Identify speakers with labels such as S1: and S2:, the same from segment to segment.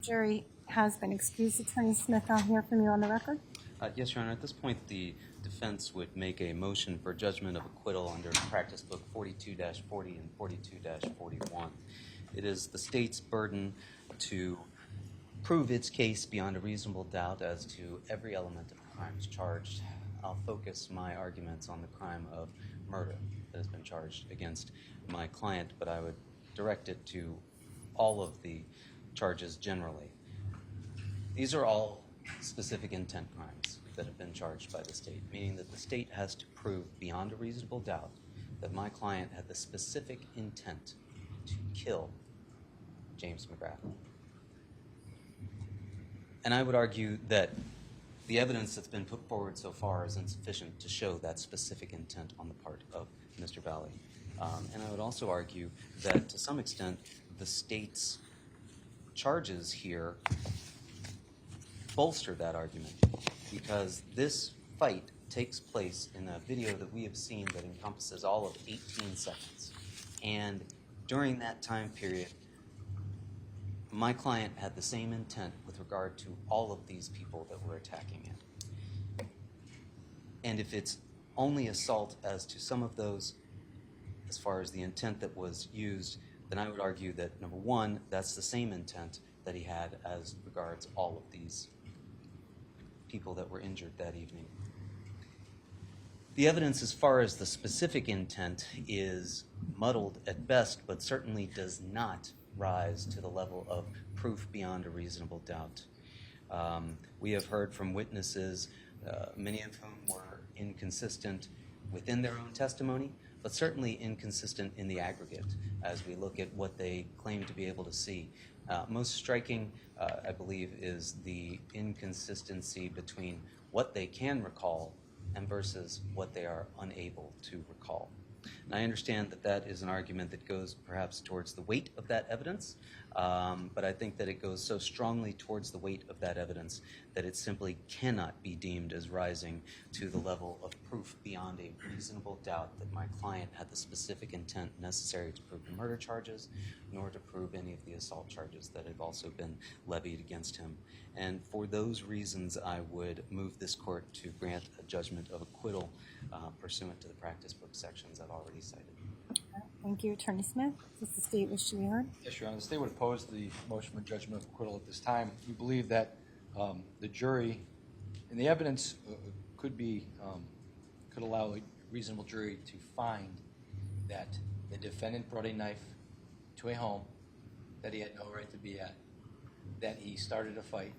S1: jury has been excused. Attorney Smith, I'll hear from you on the record.
S2: Yes, Your Honor. At this point, the defense would make a motion for judgment of acquittal under Practice Book 42-40 and 42-41. It is the state's burden to prove its case beyond a reasonable doubt as to every element of the crimes charged. I'll focus my arguments on the crime of murder that has been charged against my client, but I would direct it to all of the charges generally. These are all specific intent crimes that have been charged by the state, meaning that the state has to prove beyond a reasonable doubt that my client had the specific intent to kill James McGrath. And I would argue that the evidence that's been put forward so far is insufficient to show that specific intent on the part of Mr. Valle. And I would also argue that to some extent the state's charges here bolster that argument, because this fight takes place in a video that we have seen that encompasses all of 18 seconds. And during that time period, my client had the same intent with regard to all of these people that were attacking him. And if it's only assault as to some of those, as far as the intent that was used, then I would argue that, number one, that's the same intent that he had as regards all of these people that were injured that evening. The evidence as far as the specific intent is muddled at best, but certainly does not rise to the level of proof beyond a reasonable doubt. We have heard from witnesses, many of whom were inconsistent within their own testimony, but certainly inconsistent in the aggregate as we look at what they claim to be able to see. Most striking, I believe, is the inconsistency between what they can recall and versus what they are unable to recall. And I understand that that is an argument that goes perhaps towards the weight of that evidence, but I think that it goes so strongly towards the weight of that evidence that it simply cannot be deemed as rising to the level of proof beyond a reasonable doubt that my client had the specific intent necessary to prove the murder charges, nor to prove any of the assault charges that have also been levied against him. And for those reasons, I would move this court to grant a judgment of acquittal pursuant to the practice book sections I've already cited.
S1: Thank you, Attorney Smith. Does the state wish to be heard?
S3: Yes, Your Honor. The state would oppose the motion for judgment of acquittal at this time. We believe that the jury, and the evidence could allow a reasonable jury to find that the defendant brought a knife to a home that he had no right to be at, that he started a fight,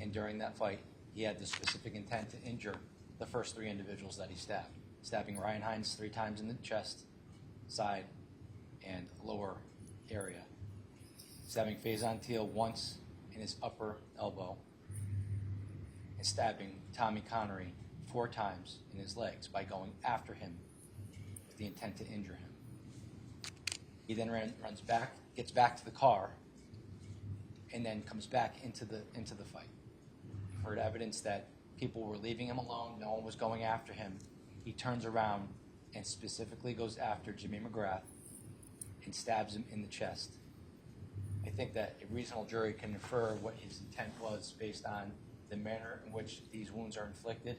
S3: and during that fight, he had the specific intent to injure the first three individuals that he stabbed, stabbing Ryan Hines 3 times in the chest, side, and lower area, stabbing Faison Teal once in his upper elbow, and stabbing Tommy Connery 4 times in his legs by going after him with the intent to injure him. He then runs back, gets back to the car, and then comes back into the fight. Heard evidence that people were leaving him alone, no one was going after him. He turns around and specifically goes after Jimmy McGrath and stabs him in the chest. I think that a reasonable jury can infer what his intent was based on the manner in which these wounds are inflicted.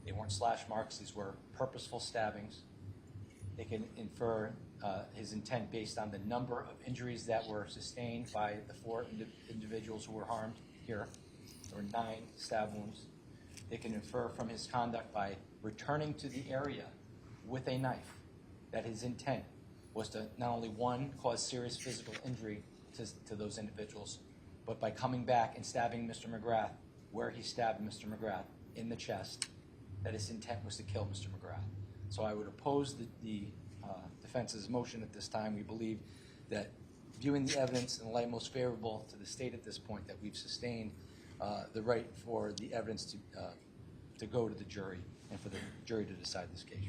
S3: They weren't slash marks, these were purposeful stabbings. They can infer his intent based on the number of injuries that were sustained by the 4 individuals who were harmed here. There were 9 stab wounds. They can infer from his conduct by returning to the area with a knife that his intent was to not only, 1, cause serious physical injury to those individuals, but by coming back and stabbing Mr. McGrath where he stabbed Mr. McGrath in the chest, that his intent was to kill Mr. McGrath. So I would oppose the defense's motion at this time. We believe that viewing the evidence in the light most favorable to the state at this point, that we've sustained the right for the evidence to go to the jury and for the jury to decide this case.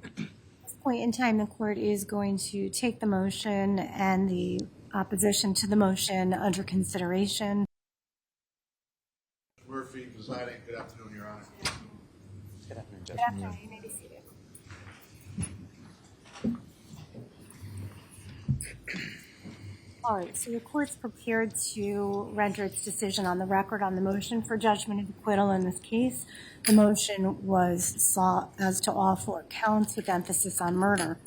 S1: At this point in time, the court is going to take the motion and the opposition to the motion under consideration.
S4: Murphy presiding. Good afternoon, Your Honor.
S2: Good afternoon, Judge.
S1: Good afternoon. You may be seated. All right, so the court's prepared to render its decision on the record on the motion for judgment of acquittal in this case. The motion was sought as to all 4 counts with emphasis on murder.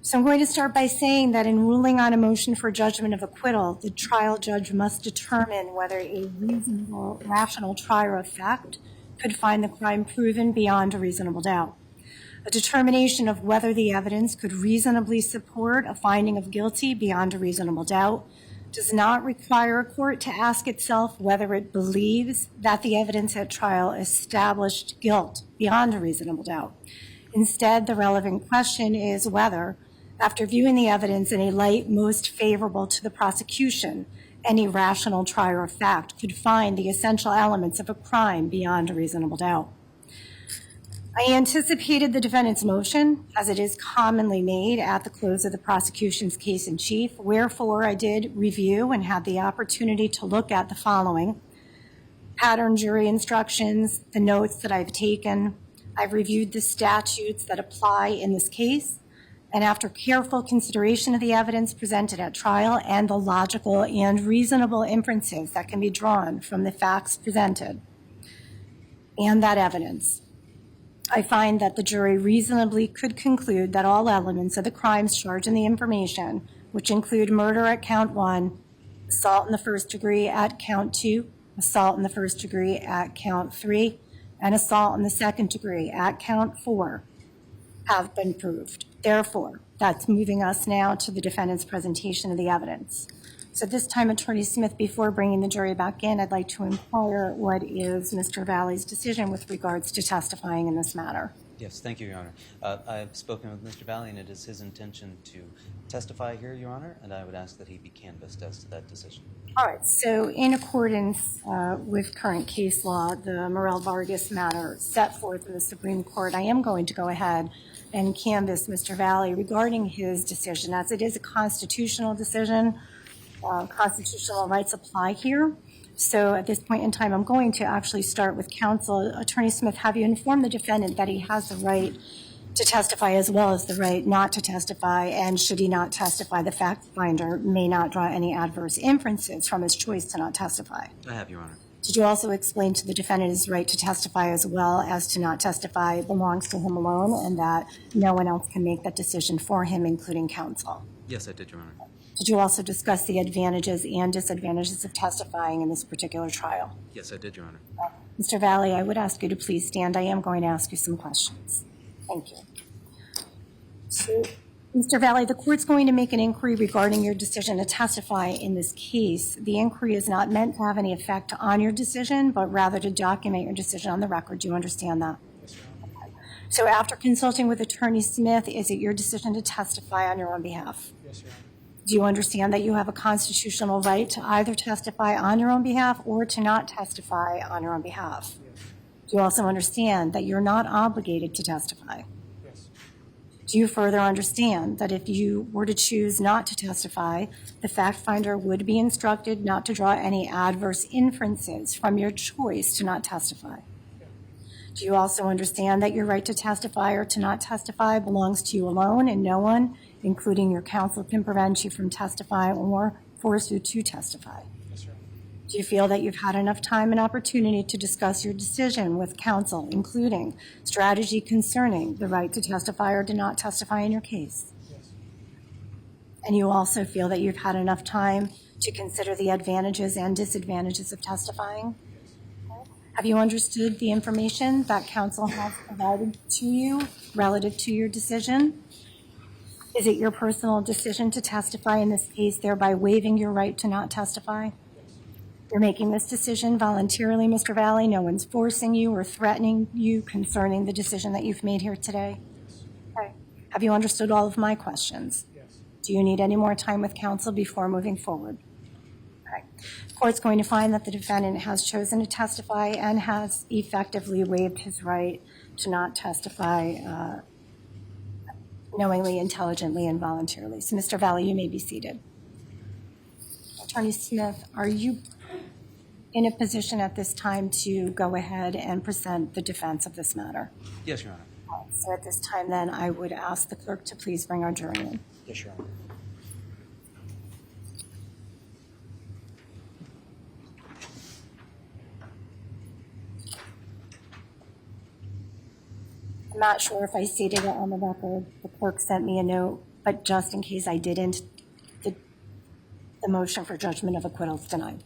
S1: So I'm going to start by saying that in ruling on a motion for judgment of acquittal, the trial judge must determine whether a reasonable, rational trier of fact could find the crime proven beyond a reasonable doubt. A determination of whether the evidence could reasonably support a finding of guilty beyond a reasonable doubt does not require a court to ask itself whether it believes that the evidence at trial established guilt beyond a reasonable doubt. Instead, the relevant question is whether, after viewing the evidence in a light most favorable to the prosecution, any rational trier of fact could find the essential elements of a crime beyond a reasonable doubt. I anticipated the defendant's motion, as it is commonly made at the close of the prosecution's case in chief, wherefore I did review and had the opportunity to look at the following: pattern jury instructions, the notes that I've taken. I've reviewed the statutes that apply in this case, and after careful consideration of the evidence presented at trial and the logical and reasonable inferences that can be drawn from the facts presented and that evidence, I find that the jury reasonably could conclude that all elements of the crimes charged in the information, which include murder at count 1, assault in the first degree at count 2, assault in the first degree at count 3, and assault in the second degree at count 4, have been proved. Therefore, that's moving us now to the defendant's presentation of the evidence. So at this time, Attorney Smith, before bringing the jury back in, I'd like to inquire what is Mr. Valle's decision with regards to testifying in this matter.
S2: Yes, thank you, Your Honor. I've spoken with Mr. Valle, and it is his intention to testify here, Your Honor, and I would ask that he be canvassed as to that decision.
S1: All right, so in accordance with current case law, the Morel Vargas matter set forth in the Supreme Court, I am going to go ahead and canvass Mr. Valle regarding his decision, as it is a constitutional decision. Constitutional rights apply here. So at this point in time, I'm going to actually start with counsel. Attorney Smith, have you informed the defendant that he has the right to testify as well as the right not to testify, and should he not testify, the fact finder may not draw any adverse inferences from his choice to not testify?
S2: I have, Your Honor.
S1: Did you also explain to the defendant his right to testify as well as to not testify belongs to him alone, and that no one else can make that decision for him, including counsel?
S2: Yes, I did, Your Honor.
S1: Did you also discuss the advantages and disadvantages of testifying in this particular trial?
S2: Yes, I did, Your Honor.
S1: Mr. Valle, I would ask you to please stand. I am going to ask you some questions. Thank you. So, Mr. Valle, the court's going to make an inquiry regarding your decision to testify in this case. The inquiry is not meant to have any effect on your decision, but rather to document your decision on the record. Do you understand that?
S5: Yes, Your Honor.
S1: So after consulting with Attorney Smith, is it your decision to testify on your own behalf?
S5: Yes, Your Honor.
S1: Do you understand that you have a constitutional right to either testify on your own behalf or to not testify on your own behalf?
S5: Yes.
S1: Do you also understand that you're not obligated to testify?
S5: Yes.
S1: Do you further understand that if you were to choose not to testify, the fact finder would be instructed not to draw any adverse inferences from your choice to not testify?
S5: Yeah.
S1: Do you also understand that your right to testify or to not testify belongs to you alone, and no one, including your counsel, can prevent you from testifying or force you to testify?
S5: Yes, Your Honor.
S1: Do you feel that you've had enough time and opportunity to discuss your decision with counsel, including strategy concerning the right to testify or to not testify in your case?
S5: Yes.
S1: And you also feel that you've had enough time to consider the advantages and disadvantages of testifying?
S5: Yes.
S1: Have you understood the information that counsel has provided to you relative to your decision? Is it your personal decision to testify in this case, thereby waiving your right to not testify?
S5: Yes.
S1: You're making this decision voluntarily, Mr. Valle. No one's forcing you or threatening you concerning the decision that you've made here today?
S5: Yes.
S1: Okay. Have you understood all of my questions?
S5: Yes.
S1: Do you need any more time with counsel before moving forward? Okay. The court's going to find that the defendant has chosen to testify and has effectively waived his right to not testify knowingly, intelligently, and voluntarily. So, Mr. Valle, you may be seated. Attorney Smith, are you in a position at this time to go ahead and present the defense of this matter?
S2: Yes, Your Honor.
S1: So at this time, then, I would ask the clerk to please bring our jury in.
S3: Yes, Your Honor.
S1: I'm not sure if I stated it on the record. The clerk sent me a note, but just in case I didn't, the motion for judgment of acquittal is denied.